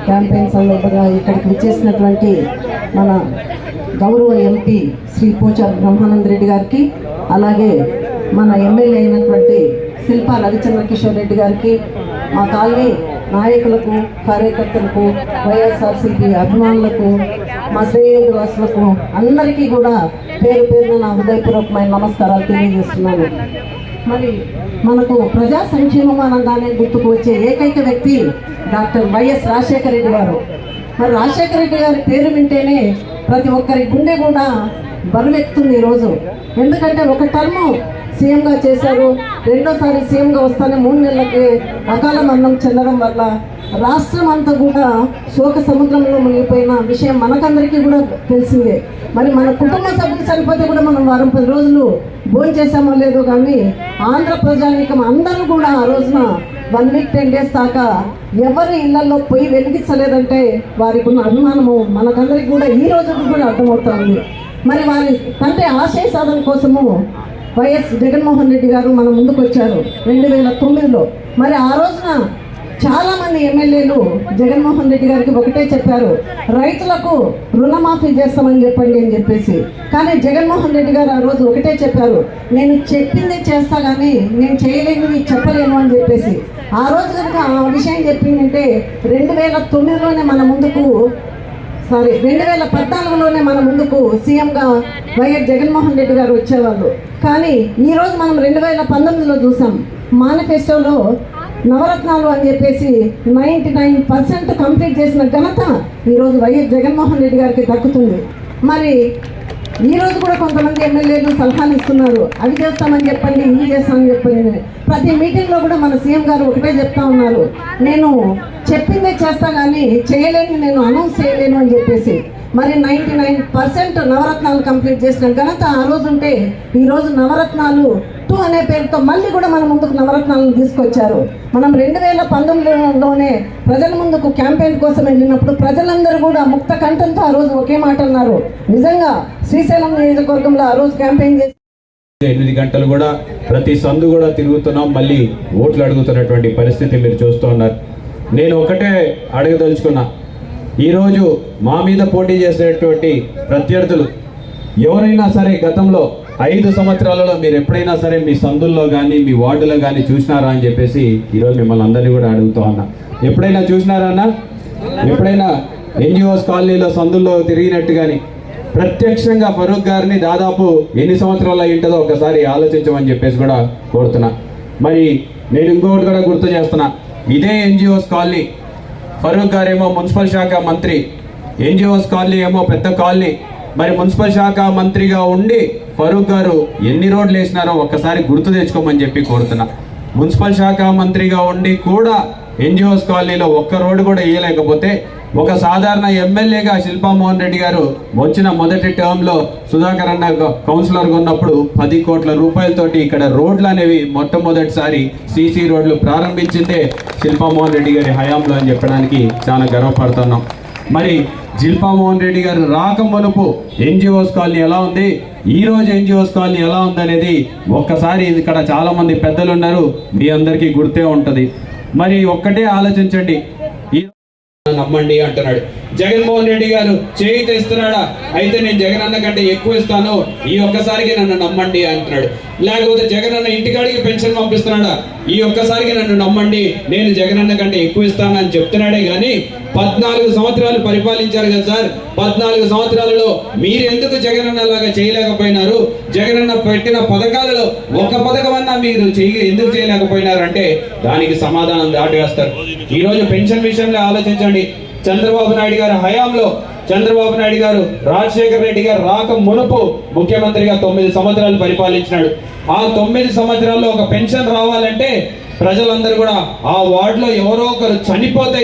Campaign సందర్భంగా ఇక్కడికి విచ్చేసినటువంటి మన గౌరవ ఎంపీ శ్రీ పోచారం బ్రహ్మానంద రెడ్డి గారికి, అలాగే మన ఎమ్మెల్యే అయినటువంటి శిల్పా రవిచంద్ర కిషోర్ రెడ్డి గారికి, మా కాలనీ నాయకులకు, కార్యకర్తలకు, వైఎస్ఆర్సీపీ అభిమానులకు, మా శ్రేయోభిలాషులకు అందరికీ కూడా పేరు పేరున నా హృదయపూర్వకమైన నమస్కారాలు తెలియజేస్తున్నాను. మరి మనకు ప్రజా సంక్షేమం అనగానే గుర్తుకు వచ్చే ఏకైక వ్యక్తి డాక్టర్ వైఎస్ రాజశేఖర రెడ్డి గారు. మరి రాజశేఖర రెడ్డి గారి పేరు వింటేనే ప్రతి ఒక్కరి గుండె కూడా బరువెక్కుతుంది ఈరోజు. ఎందుకంటే ఒక టర్మ్ సీఎంగా చేశారు, రెండోసారి సీఎంగా వస్తానే 3 నెలలకి అకాల మరణం చెందడం వల్ల రాష్ట్రం అంతా కూడా శోక సముద్రంలో మునిగిపోయిన విషయం మనకందరికీ కూడా తెలిసిందే. మరి మన కుటుంబ సభ్యులు చనిపోతే కూడా మనం 10 రోజులు భోజనం చేసామో లేదో, కానీ ఆంధ్ర ప్రజానీకం అందరూ కూడా ఆ రోజున 1 వీక్ 10 డేస్ దాకా ఎవరి ఇళ్లలో పోయి వెలిగించలేదంటే వారికి ఉన్న అభిమానము మనకందరికి కూడా ఈ రోజు కూడా అర్థమవుతుంది. మరి వారి తండ్రి ఆశయ సాధన కోసము వైఎస్ జగన్మోహన్ రెడ్డి గారు మన ముందుకు వచ్చారు 2009లో. మరి ఆ రోజున చాలామంది ఎమ్మెల్యేలు జగన్మోహన్ రెడ్డి గారికి ఒకటే చెప్పారు, రైతులకు రుణమాఫీ చేస్తామని చెప్పండి అని చెప్పేసి. కానీ జగన్మోహన్ రెడ్డి గారు ఆ రోజు ఒకటే చెప్పారు, నేను చెప్పింది చేస్తా కానీ నేను చేయలేనిది చెప్పలేను అని చెప్పేసి. ఆ రోజు కనుక ఆ విషయం చెప్పిందంటే 2009లోనే మన ముందుకు 2014లోనే మన ముందుకు సీఎంగా వైఎస్ జగన్మోహన్ రెడ్డి గారు వచ్చేవాళ్ళు. కానీ ఈరోజు మనం 2019లో చూసాం, మేనిఫెస్టోలో నవరత్నాలు అని చెప్పేసి 99% కంప్లీట్ చేసిన ఘనత ఈరోజు వైఎస్ జగన్మోహన్ రెడ్డి గారికి దక్కుతుంది. మరి ఈరోజు కూడా కొంతమంది ఎమ్మెల్యేలు సలహాలు ఇస్తున్నారు, అవి చేస్తామని చెప్పండి, ఇవి చేస్తామని చెప్పండి. ప్రతి మీటింగ్లో కూడా మన సీఎం గారు ఒకటే చెప్తా ఉన్నారు, నేను చెప్పిందే చేస్తా కానీ చేయలేని నేను అనౌన్స్ చేయలేను అని చెప్పేసి. మరి 99% నవరత్నాలు కంప్లీట్ చేసిన ఘనత ఆ రోజు ఉంటే ఈరోజు నవరత్నాలు 2 అనే పేరుతో మళ్ళీ కూడా మన ముందుకు నవరత్నాలను తీసుకొచ్చారు. మనం 2019లోనే ప్రజల ముందుకు క్యాంపెయిన్ కోసం వెళ్ళినప్పుడు ప్రజలందరూ కూడా ముక్త కంఠంతో ఆ రోజు ఒకే మాట అన్నారు. నిజంగా శ్రీశైలం నియోజకవర్గంలో ఆ రోజు క్యాంపెయిన్ చేసి 8 గంటలు కూడా ప్రతి సందు కూడా తిరుగుతున్నాం, మళ్ళీ ఓట్లు అడుగుతున్నటువంటి పరిస్థితి మీరు చూస్తూ ఉన్నారు. నేను ఒకటే అడగదలుచుకున్నా, ఈరోజు మా మీద పోటీ చేసేటువంటి ప్రత్యర్థులు ఎవరైనా సరే గతంలో 5 సంవత్సరాలలో మీరు ఎప్పుడైనా సరే మీ సందుల్లో కానీ మీ వార్డులో కానీ చూసినారా అని చెప్పేసి ఈరోజు మిమ్మల్ని అందరినీ కూడా అడుగుతూ ఉన్నా. ఎప్పుడైనా చూసినారా అన్న? ఎప్పుడైనా ఎన్జిఓస్ కాలనీలో సందుల్లో తిరిగినట్టు కానీ ప్రత్యక్షంగా ఫరూక్ గారిని దాదాపు ఎన్ని సంవత్సరాలు అయి ఉంటుందో ఒకసారి ఆలోచించమని చెప్పేసి కూడా కోరుతున్నా. మరి నేను ఇంకొకటి కూడా గుర్తు చేస్తున్నా, ఇదే ఎన్జిఓస్ కాలనీ ఫరూక్ గారు ఏమో మున్సిపల్ శాఖ మంత్రి, ఎన్జిఓస్ కాలనీ ఏమో పెద్ద కాలనీ. మరి మున్సిపల్ శాఖ మంత్రిగా ఉండి ఫరూక్ గారు ఎన్ని రోడ్లు వేసినారో ఒక్కసారి గుర్తు తెచ్చుకోమని చెప్పి కోరుతున్నా. మున్సిపల్ శాఖ మంత్రిగా ఉండి కూడా ఎన్జిఓస్ కాలనీలో ఒక్క రోడ్డు కూడా వేయలేకపోతే ఒక సాధారణ ఎమ్మెల్యేగా శిల్పా మోహన్ రెడ్డి గారు వచ్చిన మొదటి టర్మ్లో సుధాకర్ అన్న కౌన్సిలర్గా ఉన్నప్పుడు 10 కోట్ల రూపాయలతోటి ఇక్కడ రోడ్లు అనేవి మొట్టమొదటిసారి సీసీ రోడ్లు ప్రారంభించిందే శిల్పా మోహన్ రెడ్డి గారి హయాంలో అని చెప్పడానికి చాలా గర్వపడుతున్నాం. మరి శిల్పా మోహన్ రెడ్డి గారు రాక మునుపు ఎన్జిఓస్ కాలనీ ఎలా ఉంది, ఈ రోజు ఎన్జిఓస్ కాలనీ ఎలా ఉంది అనేది ఒక్కసారి ఇక్కడ చాలా మంది పెద్దలు ఉన్నారు, మీ అందరికీ గుర్తే ఉంటుంది. మరి ఒక్కటే ఆలోచించండి, నమ్మండి అంటున్నాడు జగన్మోహన్ రెడ్డి గారు. చేయిత ఇస్తున్నాడా? అయితే నేను జగన్ అన్న కంటే ఎక్కువ ఇస్తాను, ఈ ఒక్కసారికి నన్ను నమ్మండి అంటున్నాడు. లేకపోతే జగన్ అన్న ఇంటికాడికి పెన్షన్ పంపిస్తున్నాడా? ఈ ఒక్కసారికి నన్ను నమ్మండి, నేను జగన్ అన్న కంటే ఎక్కువ ఇస్తానని చెప్తున్నాడే కానీ 14 సంవత్సరాలు పరిపాలించారు కదా సార్, 14 సంవత్సరాలలో మీరు ఎందుకు జగన్ అన్న లాగా చేయలేకపోయినారు? జగన్ అన్న పెట్టిన పథకాలలో ఒక పథకమన్నా మీరు ఎందుకు చేయలేకపోయినారు అంటే దానికి సమాధానం దాటేస్తారు. ఈ రోజు పెన్షన్ విషయంలో ఆలోచించండి. చంద్రబాబు నాయుడు గారి హయాంలో చంద్రబాబు నాయుడు గారు రాజశేఖర రెడ్డి గారు రాక మునుపు ముఖ్యమంత్రిగా 9 సంవత్సరాలు పరిపాలించినాడు. ఆ 9 సంవత్సరాల్లో ఒక పెన్షన్ రావాలంటే ప్రజలందరూ కూడా ఆ వార్డులో ఎవరో ఒకరు చనిపోతే